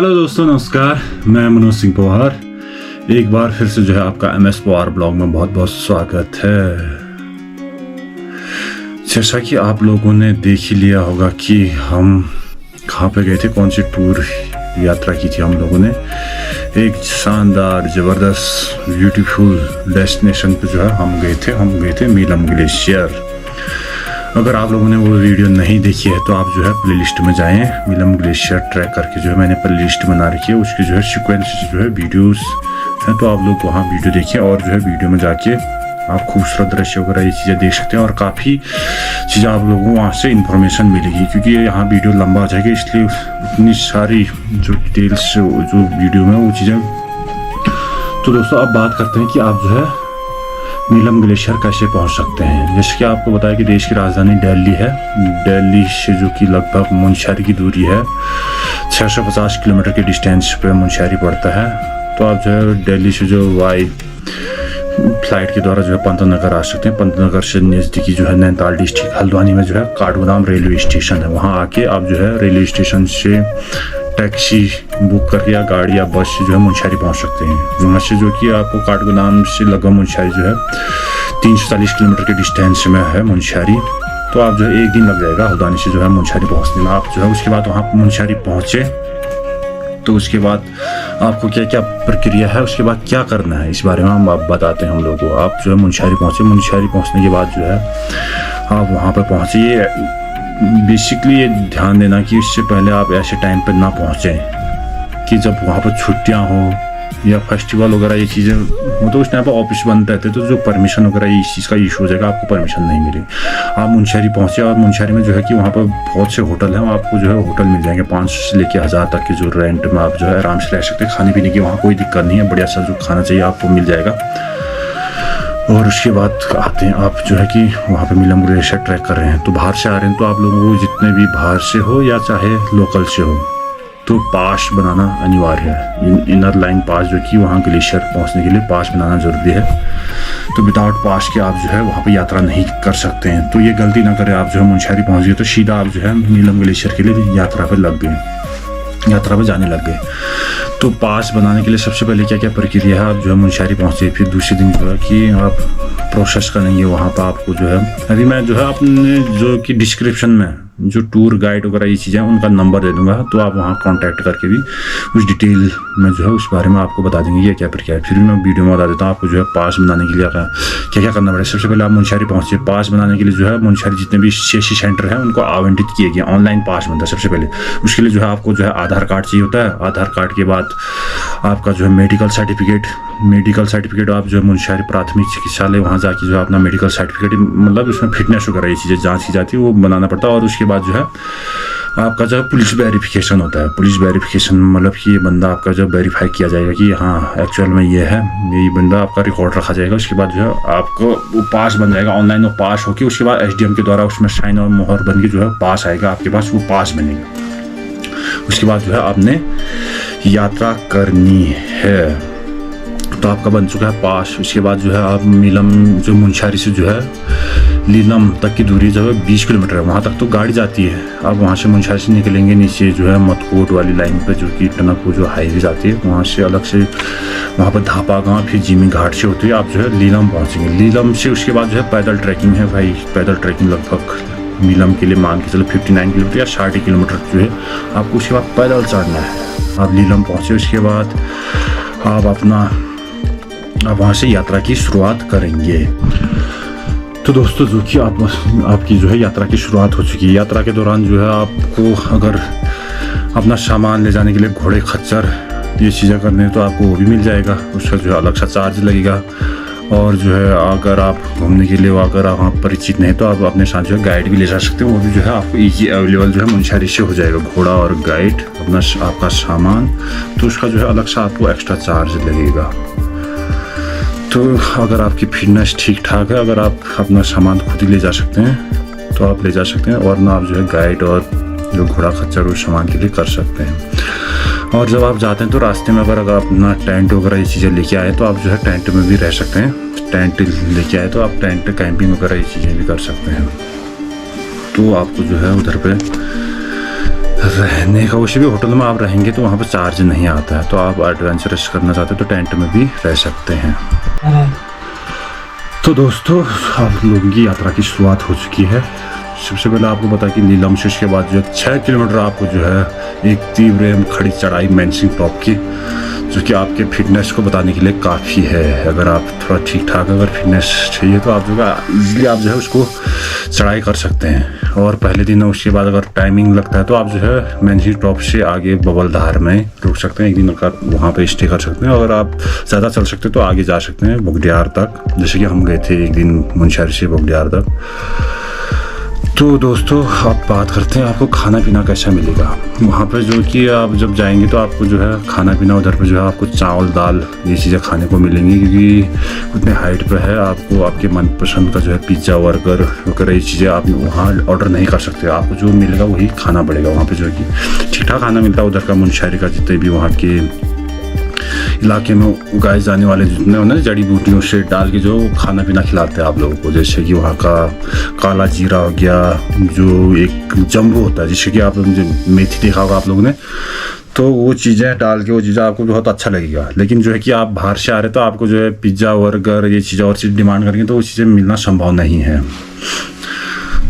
Hello दोस्तों, नमस्कार। मैं मनोज सिंह पवार एक बार फिर से जो है आपका MS पवार ब्लॉग में बहुत बहुत स्वागत है। जैसा कि आप लोगों ने देख ही लिया होगा कि हम कहाँ पे गए थे, कौन सी टूर यात्रा की थी हम लोगों ने। एक शानदार ज़बरदस्त ब्यूटीफुल डेस्टिनेशन पे जो है हम गए थे मीलम ग्लेशियर। अगर आप लोगों ने वो वीडियो नहीं देखी है तो आप जो है प्लेलिस्ट में जाएं, मीलम ग्लेशियर ट्रैक करके जो है मैंने प्लेलिस्ट बना रखी है, उसकी जो है सीक्वेंस जो है वीडियोस हैं, तो आप लोग वहाँ वीडियो देखिए और जो है वीडियो में जाके आप खूबसूरत दृश्य वगैरह ये चीज़ें देख सकते हैं और काफ़ी चीज़ें आप लोगों को वहाँ से इन्फॉर्मेशन मिलेगी, क्योंकि यहाँ वीडियो लंबा आ जाएगा, इसलिए उतनी सारी जो डिटेल्स जो वीडियो में वो चीज़ें। तो दोस्तों अब बात करते हैं कि आप जो है मीलम ग्लेशियर कैसे पहुंच सकते हैं। जैसे कि आपको बताया कि देश की राजधानी दिल्ली है। दिल्ली से जो कि लगभग मुनस्यारी की दूरी है, 650 किलोमीटर के डिस्टेंस पे मुनस्यारी पड़ता है। तो आप जो है दिल्ली से जो वाई फ्लाइट के द्वारा जो है पंतनगर आ सकते हैं। पंतनगर से नज़दीकी जो है नैनीताल डिस्ट्रिक्ट हल्द्वानी में जो है काठगोदाम रेलवे स्टेशन है, वहाँ आके आप जो है रेलवे स्टेशन से टैक्सी बुक करके या गाड़ी या बस से जो है मुनस्यारी पहुंच सकते हैं। वहाँ से जो कि आपको काठगोदाम से लगभग मुनस्यारी जो है 340 किलोमीटर के डिस्टेंस में है मुनस्यारी। तो आप जो है एक दिन लग जाएगा हल्द्वानी से जो है मुनस्यारी पहुँचने में। आप जो है उसके बाद वहाँ मुनस्यारी पहुँचे तो उसके बाद आपको क्या क्या प्रक्रिया है, उसके बाद क्या करना है, इस बारे में हम आप बताते हैं हम लोगों को। आप जो है मुनस्यारी पहुँचे, मुनस्यारी पहुँचने के बाद जो है आप वहाँ पर पहुँचिए। बेसिकली ये ध्यान देना कि इससे पहले आप ऐसे टाइम पर ना पहुँचें कि जब वहाँ पर छुट्टियाँ हो या फेस्टिवल वगैरह ये चीज़ें हो, तो उस टाइम पर ऑफिस बंद रहते तो जो परमिशन वगैरह इस चीज़ का इशू हो जाएगा, आपको परमिशन नहीं मिलेगी। आप मुनस्यारी पहुँचे और मुनस्यारी में जो है कि वहाँ पर बहुत से होटल हैं, आपको जो है होटल मिल जाएंगे 500 से लेकर 1000 तक के जो रेंट में आप जो है आराम से रह सकते हैं। खाने पीने की वहाँ कोई दिक्कत नहीं है, बढ़िया सा जो खाना चाहिए आपको मिल जाएगा। और उसके बाद आते हैं आप जो है कि वहाँ पे मीलम ग्लेशियर ट्रैक कर रहे हैं, तो बाहर से आ रहे हैं, तो आप लोगों को जितने भी बाहर से हो या चाहे लोकल से हो तो पास बनाना अनिवार्य है। इनर लाइन पास जो कि वहाँ ग्लेशियर पहुँचने के लिए पास बनाना ज़रूरी है। तो विदाउट पास के आप जो है वहाँ पे यात्रा नहीं कर सकते हैं। तो ये गलती ना करें, आप जो है मुनस्यारी पहुँच गए तो सीधा आप जो है मीलम ग्लेशियर के लिए यात्रा पर लग गए, यात्रा पर जाने लग गए। तो पास बनाने के लिए सबसे पहले क्या क्या प्रक्रिया है, आप जो है मुनस्यारी पहुँचे, फिर दूसरे दिन जो है कि आप प्रोसेस करेंगे वहाँ पर आपको जो है। अभी मैं जो है अपने जो कि डिस्क्रिप्शन में जो टूर गाइड वगैरह ये चीज़ें उनका नंबर दे दूंगा, तो आप वहाँ कांटेक्ट करके भी उस डिटेल में जो है उस बारे में आपको बता देंगे ये क्या प्रक्रिया है। फिर भी मैं वीडियो में बता देता हूँ आपको जो है पास बनाने के लिए क्या क्या करना पड़ेगा। सबसे पहले आप मुनस्यारी पहुँचे, पास बनाने के लिए जो है मुनस्यारी जितने भी CSC सेंटर है उनको आवंटित किए गए, ऑनलाइन पास बनता है सबसे पहले। उसके लिए जो है आपको जो है आधार कार्ड चाहिए होता है। आधार कार्ड के बाद आपका जो है मेडिकल सर्टिफिकेट आप जो है मुनस्यारी प्राथमिक चिकित्सालय वहाँ जाके जो है अपना मेडिकल सर्टिफिकेट, मतलब उसमें फिटनेस वगैरह ये चीज़ें जाँच की जाती है, वो बनाना पड़ता है। और उसके बाद जो है आपका जो है पुलिस वेरिफिकेशन होता है। पुलिस वेरिफिकेशन मतलब कि ये बंदा आपका जो वेरीफाई किया जाएगा कि हाँ एक्चुअल में ये है, यही बंदा आपका रिकॉर्ड रखा जाएगा। उसके बाद जो है आपको वो पास बन जाएगा ऑनलाइन, वो पास होकर उसके बाद SDM के द्वारा उसमें साइन और मोहर बन के जो है पास आएगा आपके पास, वो पास बनेगा। उसके बाद जो है आपने यात्रा करनी है, तो आपका बन चुका है पास। उसके बाद जो है आप मीलम जो मुनस्यारी से जो है लीलम तक की दूरी जो है 20 किलोमीटर है, वहाँ तक तो गाड़ी जाती है। आप वहाँ से मुनस्यारी से निकलेंगे, नीचे जो है मतकोट वाली लाइन पे जो कि टनकपुर जो हाईवे जाती है, वहाँ से अलग से वहाँ पर धापा गाँव फिर जिमी घाट से होती है आप जो है लीलम पहुँचेंगे। लीलम से उसके बाद जो है पैदल ट्रैकिंग है भाई, पैदल ट्रैकिंग लगभग मीलम के लिए मान के चलो 59 किलोमीटर या 60 किलोमीटर जो है आपको उसके बाद पैदल चढ़ना है। आप लीलम पहुँचे, उसके बाद आप वहाँ से यात्रा की शुरुआत करेंगे। तो दोस्तों जो कि आपकी जो है यात्रा की शुरुआत हो चुकी है। यात्रा के दौरान जो है आपको अगर अपना सामान ले जाने के लिए घोड़े खच्चर ये चीज़ें करने हैं तो आपको वो भी मिल जाएगा, उसका जो है अलग सा चार्ज लगेगा। और जो है अगर आप घूमने के लिए अगर आप वहाँ परिचित नहीं तो आप अपने साथ जो है गाइड भी ले जा सकते हो, वो भी जो है आपको ईजी अवेलेबल जो है मुनस्यारी से हो जाएगा, घोड़ा और गाइड आपका सामान, तो उसका जो है अलग सा आपको एक्स्ट्रा चार्ज लगेगा। तो अगर आपकी फिटनेस ठीक ठाक है, अगर आप अपना सामान खुद ही ले जा सकते हैं तो आप ले जा सकते हैं, और ना आप जो है गाइड और जो घोड़ा खच्चर उस सामान के लिए कर सकते हैं। और जब आप जाते हैं तो रास्ते में अगर आप अपना टेंट वगैरह ये चीज़ें लेके आए तो आप जो है टेंट में भी रह सकते हैं। टेंट लेके आए तो आप टेंट कैंपिंग वगैरह ये चीज़ें भी कर सकते हैं। तो आपको जो है उधर पे रहने का वैसे भी होटल में आप रहेंगे तो वहाँ पर चार्ज नहीं आता है, तो आप एडवेंचरस करना चाहते हो तो टेंट में भी रह सकते हैं। तो दोस्तों आप लोगों की यात्रा की शुरुआत हो चुकी है। सबसे पहले आपको बता कि नीलमशीश के बाद जो 6 किलोमीटर आपको जो है एक तीव्र एवं खड़ी चढ़ाई मेंसिंग टॉप की, जो कि आपके फिटनेस को बताने के लिए काफ़ी है। अगर आप थोड़ा ठीक ठाक अगर फिटनेस चाहिए तो आप जो है ईजिली आप जो है उसको चढ़ाई कर सकते हैं। और पहले दिन उसके बाद अगर टाइमिंग लगता है तो आप जो है मेंसिंग टॉप से आगे बबलधार में रुक सकते हैं, एक दिन का वहाँ पे स्टे कर सकते हैं। अगर आप ज़्यादा चल सकते हैं तो आगे जा सकते हैं बोगडियार तक, जैसे कि हम गए थे एक दिन मुनस्यारी से बोगडियार तक। तो दोस्तों आप बात करते हैं आपको खाना पीना कैसा मिलेगा वहाँ पे। जो कि आप जब जाएंगे तो आपको जो है खाना पीना उधर पे जो है आपको चावल दाल ये चीज़ें खाने को मिलेंगी, क्योंकि उतने हाइट पे है। आपको आपके मनपसंद का जो है पिज़्ज़ा बर्गर वगैरह ये चीज़ें आप वहाँ ऑर्डर नहीं कर सकते। आपको जो मिलेगा वही खाना पड़ेगा। वहाँ पर जो है कि ठीक ठाक खाना मिलता है उधर का। मुनस्यारी का जितने भी वहाँ के इलाके में उगाए जाने वाले जितने हो ना जड़ी बूटियों से डाल के जो खाना पीना खिलाते हैं आप लोगों को, जैसे कि वहाँ का काला जीरा हो गया, जो एक जम्बो होता है जैसे कि आप मेथी देखा होगा आप लोगों ने, तो वो चीज़ें डाल के वो चीज़ें आपको बहुत अच्छा लगेगा। लेकिन जो है कि आप बाहर से आ रहे तो आपको जो है पिज़्ज़ा बर्गर ये चीज़ें और चीज़ डिमांड करेंगे तो वो चीज़ें मिलना संभव नहीं है।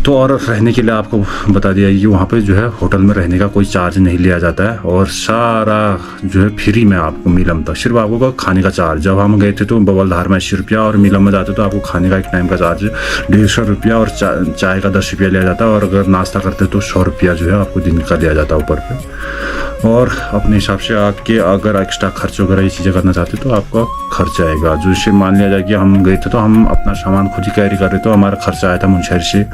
तो और रहने के लिए आपको बता दिया कि वहाँ पे जो है होटल में रहने का कोई चार्ज नहीं लिया जाता है, और सारा जो है फ्री में आपको मिलम तक। सिर्फ आपको खाने का चार्ज, जब हम गए थे तो बबलधार में 80 रुपया और मिलम में जाते तो आपको खाने का एक टाइम का चार्ज 150 रुपया और चाय का 10 रुपया लिया जाता है। और अगर नाश्ता करते तो 100 रुपया जो है आपको दिन का लिया जाता है ऊपर पे। और अपने हिसाब से आपके अगर एक्स्ट्रा खर्च वगैरह ये चीज़ें करना चाहते तो आपका खर्च आएगा। जो इसे मान लिया जाए कि हम गए थे तो हम अपना सामान खुद ही कैरी कर रहे थे, तो हमारा खर्चा आया था मुनस्यारी से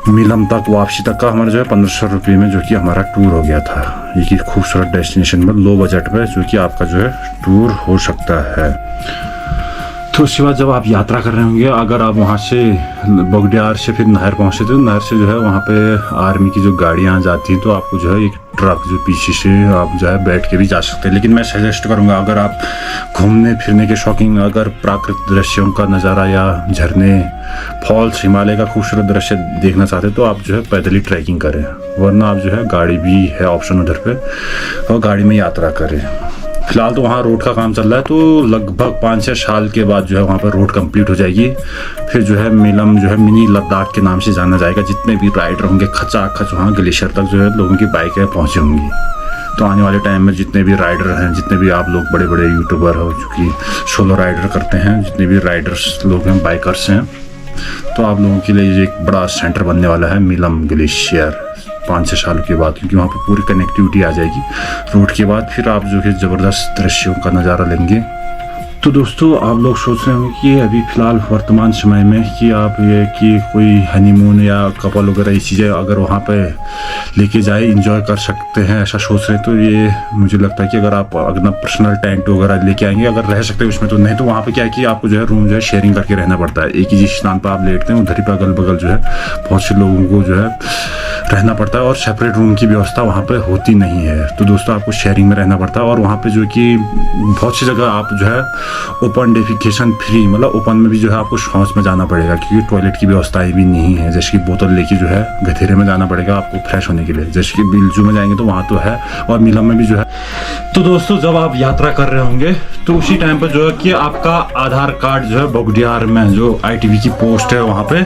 मिलम तक वापसी तक का हमारा जो है 1500 रुपये में जो कि हमारा टूर हो गया था। एक खूबसूरत डेस्टिनेशन में लो बजट में जो कि आपका जो है टूर हो सकता है। तो उसके बाद जब आप यात्रा कर रहे होंगे, अगर आप वहाँ से बोगडियार से फिर नहर पहुँचे तो नहर से जो है वहाँ पे आर्मी की जो गाड़ियाँ जाती हैं तो आपको जो है एक ट्रक जो पीछे से आप जो है बैठ के भी जा सकते हैं। लेकिन मैं सजेस्ट करूँगा अगर आप घूमने फिरने के शौकीन, अगर प्राकृतिक दृश्यों का नज़ारा या झरने फॉल्स हिमालय का खूबसूरत दृश्य देखना चाहते तो आप जो है पैदल ही ट्रैकिंग करें, वरना आप जो है गाड़ी भी है ऑप्शन उधर पे और गाड़ी में यात्रा करें। फिलहाल तो वहाँ रोड का काम चल रहा है, तो लगभग 5-6 साल के बाद जो है वहाँ पर रोड कंप्लीट हो जाएगी। फिर जो है मिलम जो है मिनी लद्दाख के नाम से जाना जाएगा। जितने भी राइडर होंगे खचाखच वहाँ ग्लेशियर तक जो है लोगों की बाइकें पहुँची होंगी। तो आने वाले टाइम में जितने भी राइडर हैं, जितने भी आप लोग बड़े बड़े यूट्यूबर हो जो कि सोलो राइडर करते हैं, जितने भी राइडर्स लोग हैं बाइकर्स हैं, तो आप लोगों के लिए एक बड़ा सेंटर बनने वाला है मिलम ग्लेशियर 5-6 साल के बाद, क्योंकि वहाँ पे पूरी कनेक्टिविटी आ जाएगी रोड के बाद। फिर आप जो है ज़बरदस्त दृश्यों का नज़ारा लेंगे। तो दोस्तों आप लोग सोच रहे होंगे कि अभी फ़िलहाल वर्तमान समय में कि आप ये कि कोई हनीमून या कपल वगैरह ये चीज़ें अगर वहाँ पे लेके जाए इंजॉय कर सकते हैं, ऐसा सोच रहे हैं तो ये मुझे लगता है कि अगर आप अपना पर्सनल टेंट वगैरह लेके आएंगे अगर रह सकते हैं उसमें तो। नहीं तो वहाँ पे क्या है कि आपको जो है रूम जो है शेयरिंग करके रहना पड़ता है। एक ही जिस स्थान पर आप लेटते हैं उधर ही पर अगल बगल जो है बहुत से लोगों को जो है रहना पड़ता है, और सेपरेट रूम की व्यवस्था वहाँ पे होती नहीं है। तो दोस्तों आपको शेयरिंग में रहना पड़ता है। और वहाँ पे जो कि बहुत सी जगह आप जो है ओपन डेफिकेशन फ्री, मतलब ओपन में भी जो है आपको शौच में जाना पड़ेगा, क्योंकि टॉयलेट की व्यवस्थाएं भी नहीं है। जैसे कि बोतल लेके जो है गधेरे में जाना पड़ेगा आपको फ्रेश होने के लिए। जैसे कि बिलजू में जाएंगे तो वहाँ तो है, और मिलम में भी जो है। तो दोस्तों जब आप यात्रा कर रहे होंगे तो उसी टाइम पर जो है कि आपका आधार कार्ड जो है बोगडियार में जो ITV की पोस्ट है वहाँ पे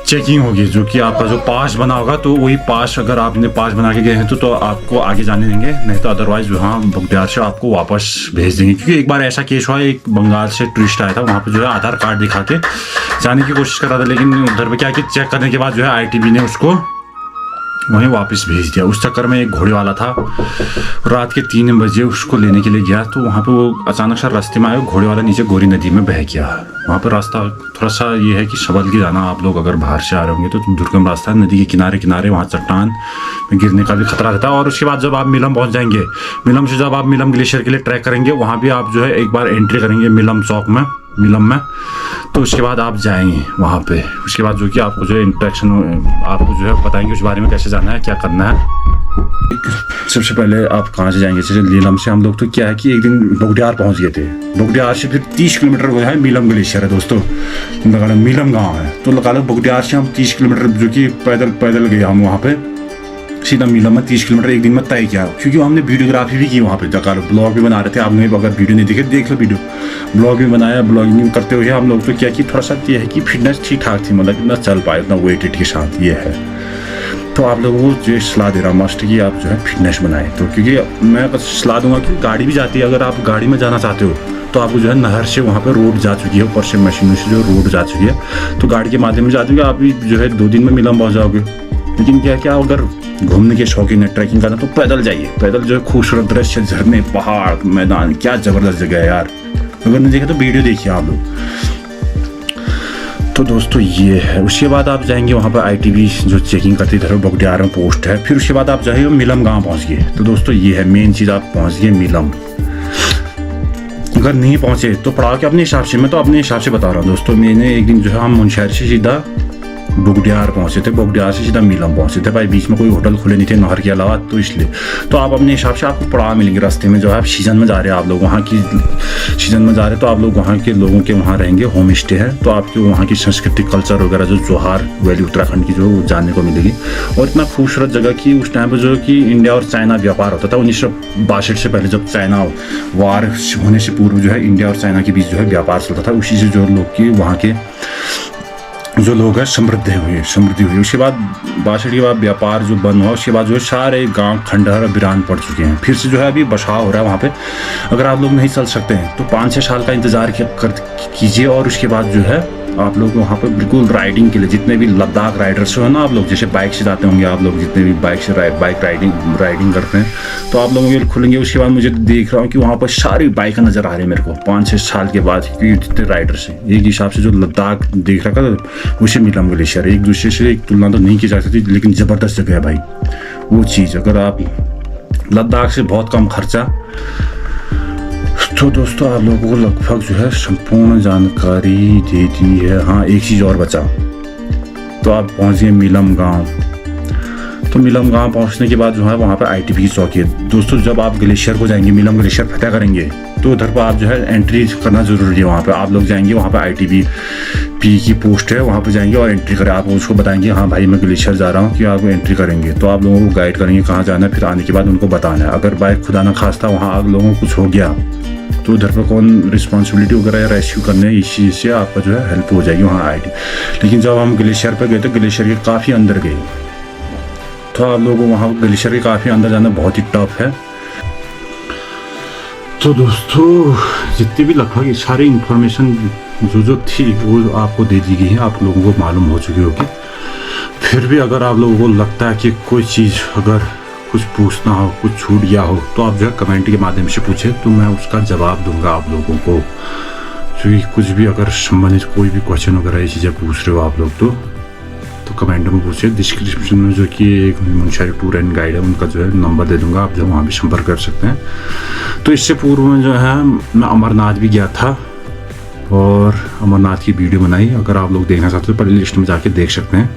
चेकिंग होगी, जो कि आपका जो पास बना होगा तो वही पास अगर आपने पास बना के गए हैं तो आपको आगे जाने देंगे, नहीं तो अदरवाइज वहाँ बोगडियार से आपको वापस भेज देंगे। क्योंकि एक बार ऐसा केस हुआ, एक बंगाल से टूरिस्ट आया था, वहाँ पे जो है आधार कार्ड दिखा के जाने की कोशिश कर रहा था, लेकिन उधर पे क्या कि चेक करने के बाद जो है ITV ने उसको वहीं वापस भेज दिया। उस चक्कर में एक घोड़े वाला था, रात के 3 बजे उसको लेने के लिए गया तो वहाँ पे वो अचानक सा रास्ते में आया, घोड़े वाला नीचे गोरी नदी में बह गया। वहाँ पर रास्ता थोड़ा सा ये है कि संभल के जाना, आप लोग अगर बाहर से आ रहे होंगे तो दुर्गम रास्ता है, नदी के किनारे किनारे वहाँ चट्टान में गिरने का भी खतरा रहता है। और उसके बाद जब आप मिलम पहुँच जाएंगे, मिलम से जब आप मिलम ग्लेशियर के लिए ट्रैक करेंगे, वहाँ भी आप जो है एक बार एंट्री करेंगे मिलम चौक में, मिलम में, तो उसके बाद आप जाएंगे वहाँ पे। उसके बाद जो कि आपको जो है इंट्रैक्शन आपको जो है बताएंगे उस बारे में कैसे जाना है क्या करना है। सबसे पहले आप कहाँ से जाएंगे, जैसे मिलम से हम लोग तो क्या है कि एक दिन बोगडियार पहुँच गए थे, बोगडियार से फिर 30 किलोमीटर वो है मिलम ग्लेशियर है दोस्तों, लगा लो मिलम गाँव है, तो लगा लो बोगडियार से हम 30 किलोमीटर जो कि पैदल गए हम वहाँ पे सीधा मिलम में 30 किलोमीटर एक दिन में तय किया, क्योंकि हमने वीडियोग्राफी भी की वहाँ पे, जगह ब्लॉग भी बना रहे थे। आपने अगर वीडियो नहीं देखे देख लो वीडियो, ब्लॉग भी बनाया। ब्लॉगिंग करते हुए हम लोग तो क्या कि थोड़ा सा ये है कि फिटनेस ठीक ठाक थी, मतलब इतना चल पाए इतना वेटेड के साथ, ये है। तो आप लोगों को जो सलाह दे रहा हूँ मस्ट कि आप जो है फिटनेस बनाएं। तो क्योंकि मैं सलाह दूंगा कि गाड़ी भी जाती है, अगर आप गाड़ी में जाना चाहते हो तो आपको जो है नहर से वहाँ पे रोड जा चुकी है, ऊपर से मशीनों से जो रोड जा चुकी है, तो गाड़ी के माध्यम से जाते हुए आप भी जो है 2 दिन में मिलम पहुँच जाओगे। लेकिन क्या अगर घूमने के शौकीन है, ट्रैकिंग करना, तो पैदल जाइए। पैदल जो है खूबसूरत दृश्य, झरने, पहाड़, मैदान, क्या ज़बरदस्त जगह है यार। अगर नहीं देखा तो वीडियो देखिए आप लोग। तो दोस्तों ये है। उसके बाद आप जाएंगे वहाँ पर ITV जो चेकिंग करती है, बगडियार में पोस्ट है। फिर उसके बाद आप जाइए मिलम गाँव पहुँच गए। तो दोस्तों ये है मेन चीज़, आप पहुँच गए मिलम। अगर नहीं पहुँचे तो पढ़ाओ के अपने हिसाब से, मैं तो अपने हिसाब से बता रहा हूँ दोस्तों। मैंने एक दिन जो है हम मुनशहर से सीधा बगडियार पहुँचे थे, बगडियार से सीधा मिलम पहुँचे थे भाई। बीच में कोई होटल खुले नहीं थे नहर के अलावा, तो इसलिए तो आप अपने हिसाब से आपको पड़ाव मिलेंगे रास्ते में। जो है आप सीजन में जा रहे हैं, आप लोग वहाँ की सीजन में जा रहे हैं, तो आप लोग वहाँ के लोगों के वहाँ रहेंगे, होम स्टे है, तो आपके वहाँ की संस्कृति कल्चर वगैरह जो जोहार वैली उत्तराखंड की जो जानने को मिलेगी। और इतना खूबसूरत जगह की उस टाइम पर जो कि इंडिया और चाइना व्यापार होता था 1962 से पहले, जब चाइना वार होने से पूर्व जो है इंडिया और चाइना के बीच जो है व्यापार चलता था। उसी से जो लोग की वहाँ के जो लोग हैं समृद्धि हुई। उसके बाद 62 के बाद व्यापार जो बंद हुआ, उसके बाद जो है सारे गांव खंडहर वीरान पड़ चुके हैं। फिर से जो है अभी बसाव हो रहा है वहाँ पे। अगर आप लोग नहीं चल सकते हैं तो 5-6 साल का इंतज़ार कीजिए, और उसके बाद जो है आप लोग वहाँ पे बिल्कुल राइडिंग के लिए, जितने भी लद्दाख राइडर्स हो ना, आप लोग जैसे बाइक से जाते होंगे, आप लोग जितने भी बाइक राइडिंग करते हैं, तो आप लोगों के लिए खुलेंगे। उसके बाद मुझे देख रहा हूँ कि वहाँ पर सारी बाइक नज़र आ रही है मेरे को 5-6 साल के बाद, क्योंकि जितने राइडर्स हैं एक हिसाब से जो लद्दाख देख रहा था उसे मिलम ग्लेशियर, एक दूसरे से एक तुलना तो नहीं की जा सकती, लेकिन ज़बरदस्त जगह है भाई वो चीज़। अगर आप लद्दाख से बहुत कम खर्चा। तो दोस्तों आप लोगों को लगभग जो है संपूर्ण जानकारी दे दी है। हाँ एक चीज़ और बचा, तो आप पहुँच गए मिलम गांव। तो मिलम गांव पहुँचने के बाद जो है वहाँ पर ITV की चौकी है। दोस्तों जब आप ग्लेशियर को जाएंगे, मिलम ग्लेशियर फतेह करेंगे, तो उधर पर आप जो है एंट्री करना ज़रूरी है। वहाँ पर आप लोग जाएंगे, वहाँ पर ITV की पोस्ट है, वहाँ पर जाएंगे और एंट्री करें। आप उसको बताएंगे हाँ भाई मैं ग्लेशियर जा रहा हूँ, कि आप एंट्री करेंगे, तो आप लोगों को गाइड करेंगे कहाँ जाना है। फिर आने के बाद उनको बताना है। अगर बाइक खुदा ना खास्ता वहाँ आप लोगों को कुछ हो गया तो उधर पर कौन रिस्पॉन्सिबिलिटी वगैरह या रेस्क्यू करने, इस चीज़ से आपका जो है हेल्प हो जाएगी वहाँ ITV। लेकिन जब हम ग्लेशियर पर गए तो ग्लेशियर के काफ़ी अंदर गए, तो आप लोगों को वहाँ ग्लेशियर के काफ़ी अंदर जाना बहुत ही टफ है। तो दोस्तों जितनी भी लगभग सारी इंफॉर्मेशन जो थी वो आपको दे दी गई है, आप लोगों को मालूम हो चुकी होगी। फिर भी अगर आप लोगों को लगता है कि कोई चीज़ अगर कुछ पूछना हो, कुछ छूट गया हो, तो आप जो है कमेंट के माध्यम से पूछे, तो मैं उसका जवाब दूंगा आप लोगों को। क्योंकि कुछ भी अगर संबंधित कोई भी क्वेश्चन वगैरह ये चीज़ें पूछ रहे हो आप लोग तो कमेंट में पूछे। डिस्क्रिप्शन में जो कि एक मुनशहर टूर एंड गाइड है, उनका जो है नंबर दे दूंगा, आप जो वहाँ भी संपर्क कर सकते हैं। तो इससे पूर्व में जो है मैं अमरनाथ भी गया था और अमरनाथ की वीडियो बनाई। अगर आप लोग देखना चाहते हो प्ले लिस्ट में जाके देख सकते हैं।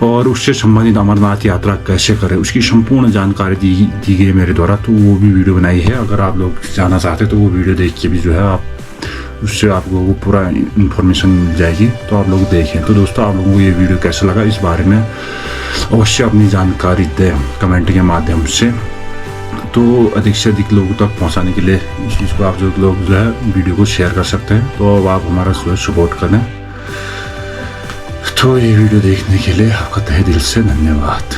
और उससे संबंधित अमरनाथ यात्रा कैसे करें उसकी संपूर्ण जानकारी दी गई मेरे द्वारा, तो वो भी वीडियो बनाई है। अगर आप लोग जाना चाहते हैं तो वो वीडियो देख के भी जो है आप उससे आप लोगों को पूरा इन्फॉर्मेशन मिल जाएगी, तो आप लोग देखें। तो दोस्तों आप लोगों को ये वीडियो कैसा लगा इस बारे में अवश्य अपनी जानकारी दें कमेंट के माध्यम से। तो अधिक से अधिक लोगों तक पहुंचाने के लिए इस चीज़ को आप जो लोग जो है वीडियो को शेयर कर सकते हैं, तो आप हमारा जो है सपोर्ट करें। तो ये वीडियो देखने के लिए आपका तहे दिल से धन्यवाद।